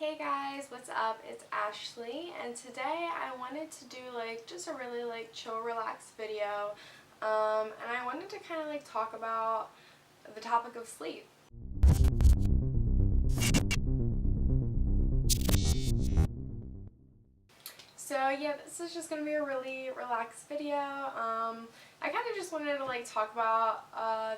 Hey guys, what's up? It's Ashley, and today I wanted to do just a really chill, relaxed video, and I wanted to kind of talk about the topic of sleep. So yeah, this is just gonna be a really relaxed video. I kind of just wanted to talk about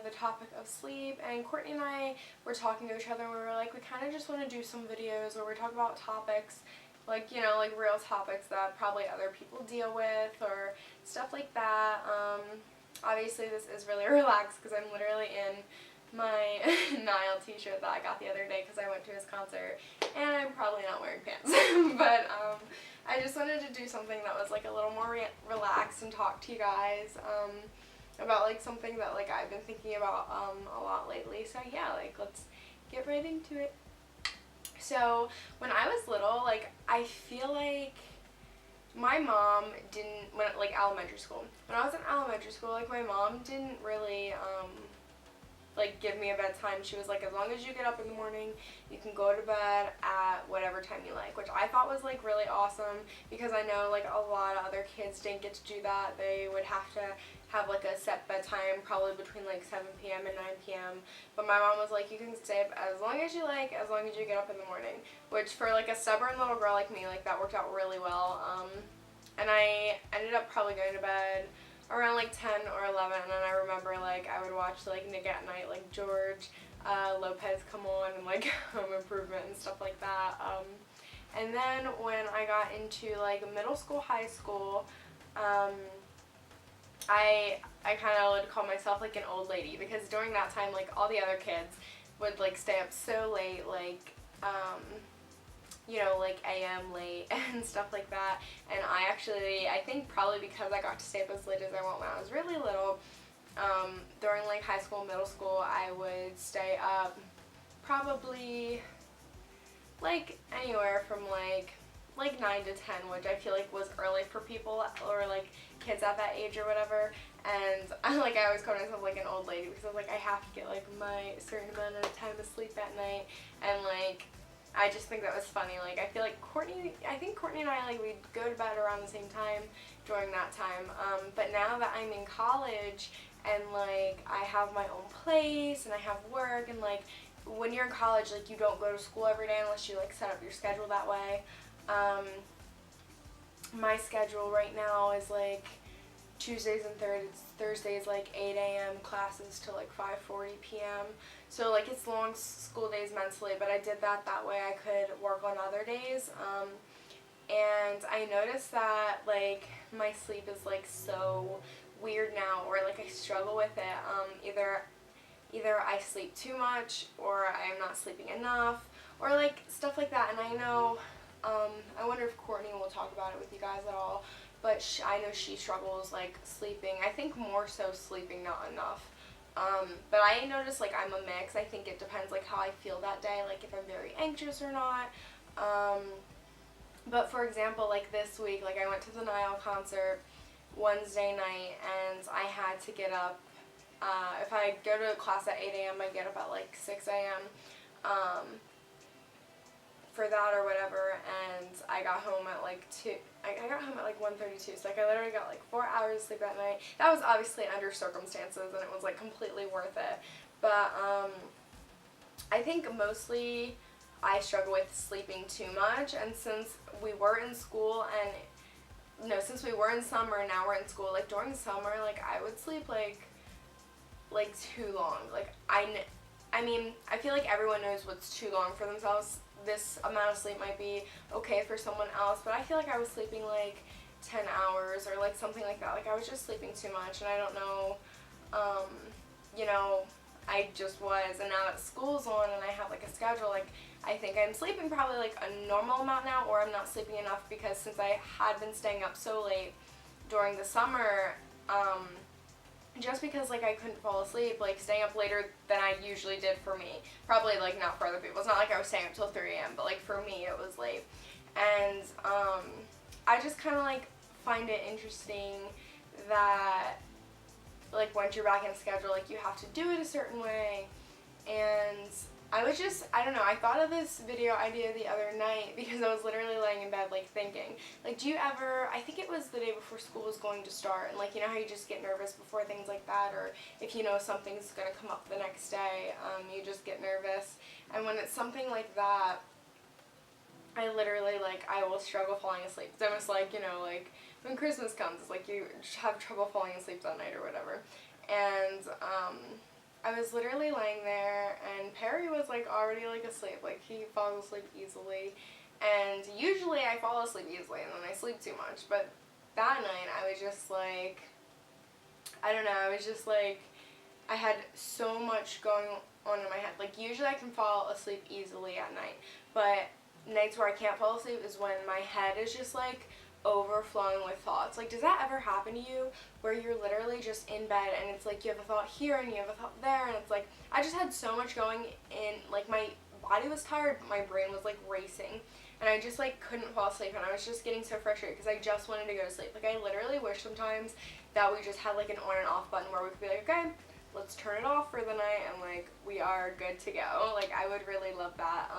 the topic of sleep, and Courtney and I were talking to each other and we were like, we kind of just want to do some videos where we talk about topics like real topics that probably other people deal with or stuff like that. Obviously this is really relaxed because I'm literally in my Nile t-shirt that I got the other day because I went to his concert, and I'm probably not wearing pants. But I just wanted to do something that was a little more relaxed and talk to you guys about something that I've been thinking about a lot lately. So yeah, let's get right into it. So when I was little, I feel like my mom didn't, when elementary school. When I was in elementary school, my mom didn't really give me a bedtime. She was like, as long as you get up in the morning, you can go to bed at whatever time you like, which I thought was really awesome because I know a lot of other kids didn't get to do that. They would have to have a set bedtime, probably between 7 p.m. and 9 p.m. But my mom was like, you can stay up as long as you like, as long as you get up in the morning, which for a stubborn little girl like me, that worked out really well. And I ended up probably going to bed around 10 or 11, and then I remember I would watch Nick at Night, George Lopez come on, and Home Improvement and stuff like that. And then when I got into middle school, high school, I kind of would call myself an old lady because during that time all the other kids would stay up so late, AM late and stuff like that. And I think probably because I got to stay up as late as I went when I was really little, during high school, middle school, I would stay up probably anywhere from 9 to 10, which I feel was early for people or kids at that age or whatever. And I always call myself an old lady because I was I have to get my certain amount of time of sleep at night, and I just think that was funny. I feel Courtney and I, we'd go to bed around the same time during that time. But now that I'm in college and, I have my own place and I have work, and, when you're in college, you don't go to school every day unless you, set up your schedule that way. My schedule right now is, Tuesdays and Thursdays 8 a.m. classes to 5:40 p.m. So it's long school days mentally, but I did that way I could work on other days. And I noticed that my sleep is so weird now, or I struggle with it. Either I sleep too much, or I'm not sleeping enough, or stuff like that. And I know I wonder if Courtney will talk about it with you guys at all. But I know she struggles sleeping. I think more so sleeping, not enough. But I notice I'm a mix. I think it depends how I feel that day, if I'm very anxious or not. But for example, this week, I went to the Nile concert Wednesday night, and I had to get up. If I go to class at 8 a.m., I get up at 6 a.m. For that or whatever, and I got home at 2. I got home at 1:32, so I literally got 4 hours of sleep at night. That was obviously under circumstances, and it was completely worth it. But I think mostly I struggle with sleeping too much, and since we were in school and since we were in summer and now we're in school, during summer I would sleep too long. I mean, I feel everyone knows what's too long for themselves. This amount of sleep might be okay for someone else, but I feel I was sleeping 10 hours or something like that. I was just sleeping too much, and I don't know, I just was. And now that school's on and I have a schedule, I think I'm sleeping probably a normal amount now, or I'm not sleeping enough because since I had been staying up so late during the summer, just because I couldn't fall asleep, staying up later than I usually did for me. Probably not for other people. It's not I was staying up till 3 a.m., but for me it was late. And I just kind of find it interesting that once you're back in schedule, you have to do it a certain way. And I don't know, I thought of this video idea the other night because I was literally laying in bed, like, thinking, like, do you ever, I think it was the day before school was going to start, and, like, you know how you just get nervous before things like that, or if you know something's going to come up the next day, you just get nervous, and when it's something like that, I literally, like, I will struggle falling asleep. It's almost like, you know, like, when Christmas comes, it's like you have trouble falling asleep that night or whatever, and, I was literally laying there, and Perry was, like, already, like, asleep. Like, he falls asleep easily, and usually I fall asleep easily, and then I sleep too much, but that night I was just, like, I don't know, I was just, like, I had so much going on in my head. Like, usually I can fall asleep easily at night, but nights where I can't fall asleep is when my head is just, like, overflowing with thoughts. Like, does that ever happen to you where you're literally just in bed and it's like you have a thought here and you have a thought there, and it's like I just had so much going in, like, my body was tired but my brain was, like, racing, and I just, like, couldn't fall asleep, and I was just getting so frustrated because I just wanted to go to sleep. Like, I literally wish sometimes that we just had, like, an on and off button where we could be like, okay, let's turn it off for the night and, like, we are good to go. Like, I would really love that,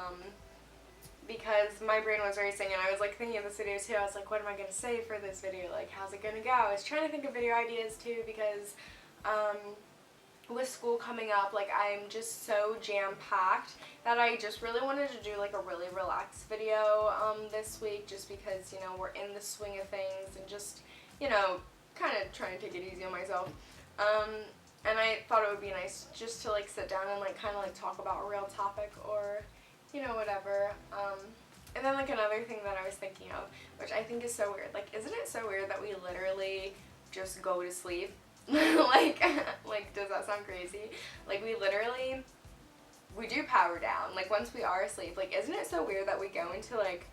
because my brain was racing, and I was, like, thinking of this video too. I was like, what am I going to say for this video? Like, how's it going to go? I was trying to think of video ideas too because with school coming up, like, I'm just so jam-packed that I just really wanted to do, like, a really relaxed video this week, just because, you know, we're in the swing of things and just, you know, kind of trying to take it easy on myself. And I thought it would be nice just to, like, sit down and, like, kind of, like, talk about a real topic or, you know, whatever. And then, like, another thing that I was thinking of, which I think is so weird, like, isn't it so weird that we literally just go to sleep? like, does that sound crazy? Like, we do power down, like, once we are asleep. Like, isn't it so weird that we go into, like,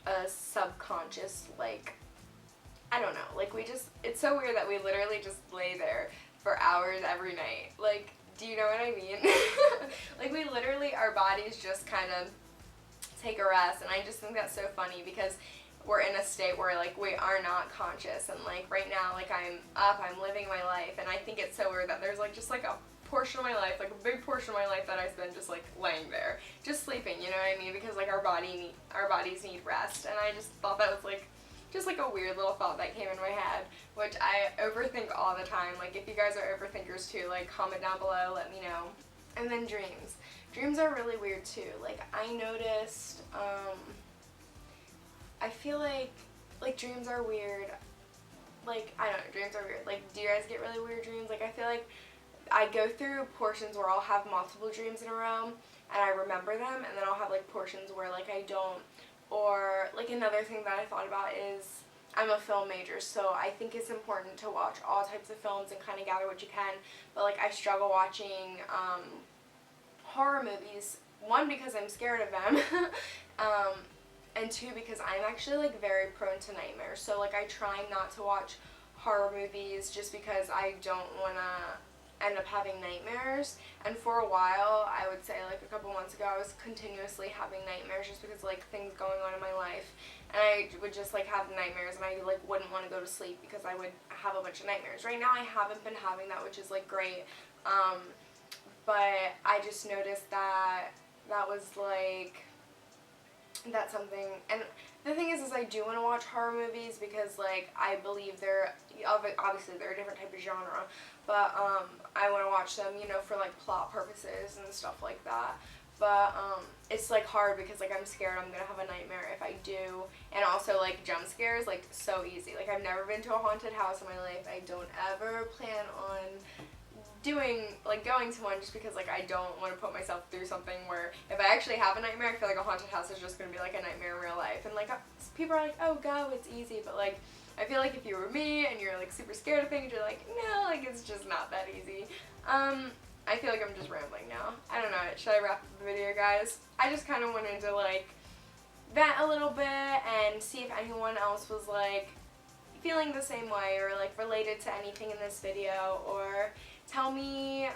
a subconscious, like, I don't know, like, it's so weird that we literally just lay there for hours every night. Like, do you know what I mean? Like, we literally, our bodies just kind of take a rest, and I just think that's so funny because we're in a state where, like, we are not conscious, and, like, right now, like, I'm up, I'm living my life, and I think it's so weird that there's, like, just, like, a portion of my life, like, a big portion of my life that I spend just, like, laying there, just sleeping, you know what I mean? Because, like, our bodies need rest, and I just thought that was, like, just, like, a weird little thought that came in my head, which I overthink all the time. Like, if you guys are overthinkers too, like, comment down below, let me know. And then dreams. Dreams are really weird too. Like, I noticed, I feel like dreams are weird. Like, I don't know, dreams are weird. Like, do you guys get really weird dreams? Like, I feel like I go through portions where I'll have multiple dreams in a row, and I remember them, and then I'll have, like, portions where, like, I don't. Or, like, another thing that I thought about is I'm a film major, so I think it's important to watch all types of films and kind of gather what you can, but, like, I struggle watching horror movies, one, because I'm scared of them, and two, because I'm actually, like, very prone to nightmares, so, like, I try not to watch horror movies just because I don't want to end up having nightmares. And for a while, I would say, like, a couple months ago, I was continuously having nightmares just because, like, things going on in my life, and I would just, like, have nightmares, and I, like, wouldn't want to go to sleep because I would have a bunch of nightmares. Right now I haven't been having that, which is, like, great, but I just noticed that that was, like, that's something. And the thing is I do want to watch horror movies because, like, I believe obviously they're a different type of genre, but I want to watch them, you know, for, like, plot purposes and stuff like that. But it's, like, hard because, like, I'm scared I'm gonna have a nightmare if I do, and also, like, jump scares, like, so easy. Like, I've never been to a haunted house in my life. I don't ever plan on going to one just because, like, I don't want to put myself through something where if I actually have a nightmare, I feel like a haunted house is just going to be, like, a nightmare in real life. And, like, people are like, oh, go, it's easy. But, like, I feel like if you were me and you're, like, super scared of things, you're like, no, like, it's just not that easy. I feel like I'm just rambling now. I don't know. Should I wrap up the video, guys? I just kind of wanted to, like, vent a little bit and see if anyone else was, like, feeling the same way or, like, related to anything in this video, or tell me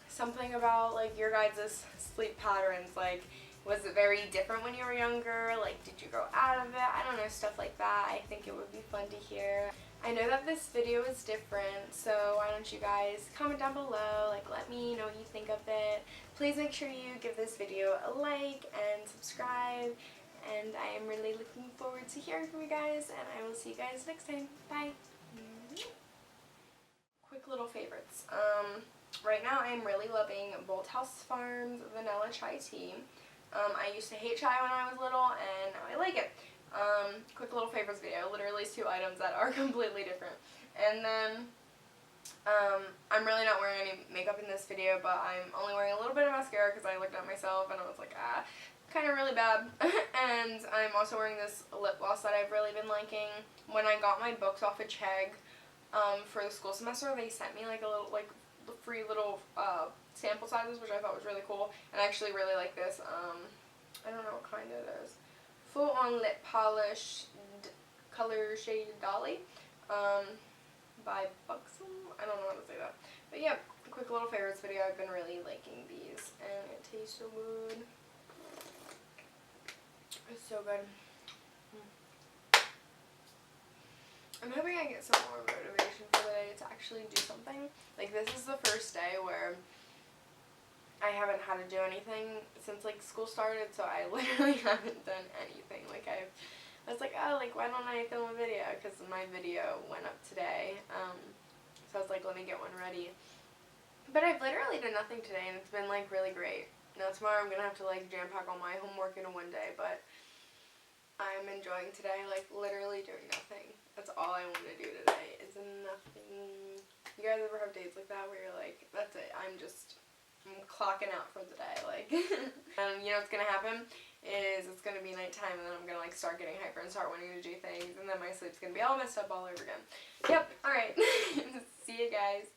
something about, like, your guys' sleep patterns. Like, was it very different when you were younger? Like, did you grow out of it? I don't know, stuff like that. I think it would be fun to hear. I know that this video is different, so why don't you guys comment down below, like let me know what you think of it. Please make sure you give this video a like and subscribe, and I am really looking forward to hearing from you guys, and I will see you guys next time. Bye! Quick little favorites. Right now I'm really loving Bolthouse Farms Vanilla Chai Tea. I used to hate chai when I was little, and now I like it. Quick little favorites video. Literally 2 items that are completely different. And then, I'm really not wearing any makeup in this video, but I'm only wearing a little bit of mascara because I looked at myself and I was like, kind of really bad. And I'm also wearing this lip gloss that I've really been liking. When I got my books off of Chegg, for the school semester, they sent me like a little, like, free little, sample sizes, which I thought was really cool. And I actually really like this. I don't know what kind it is. Full on lip polish, color shade Dolly, by Buxom. I don't know how to say that. But yeah, quick little favorites video. I've been really liking these, and it tastes so good. It's so good. I'm hoping I get some more motivation for the day to actually do something. Like, this is the first day where I haven't had to do anything since, like, school started, so I literally haven't done anything. Like, I was like, oh, like, why don't I film a video? Because my video went up today, so I was like, let me get one ready. But I've literally done nothing today, and it's been, like, really great. Now, tomorrow I'm going to have to, like, jam-pack all my homework into one day, but I'm enjoying today, like, literally doing nothing. That's all I want to do today is nothing. You guys ever have days like that where you're like, that's it, I'm clocking out for the day, like. You know what's gonna happen is it's gonna be nighttime, and then I'm gonna, like, start getting hyper and start wanting to do things, and then my sleep's gonna be all messed up all over again. Yep, alright. See you guys.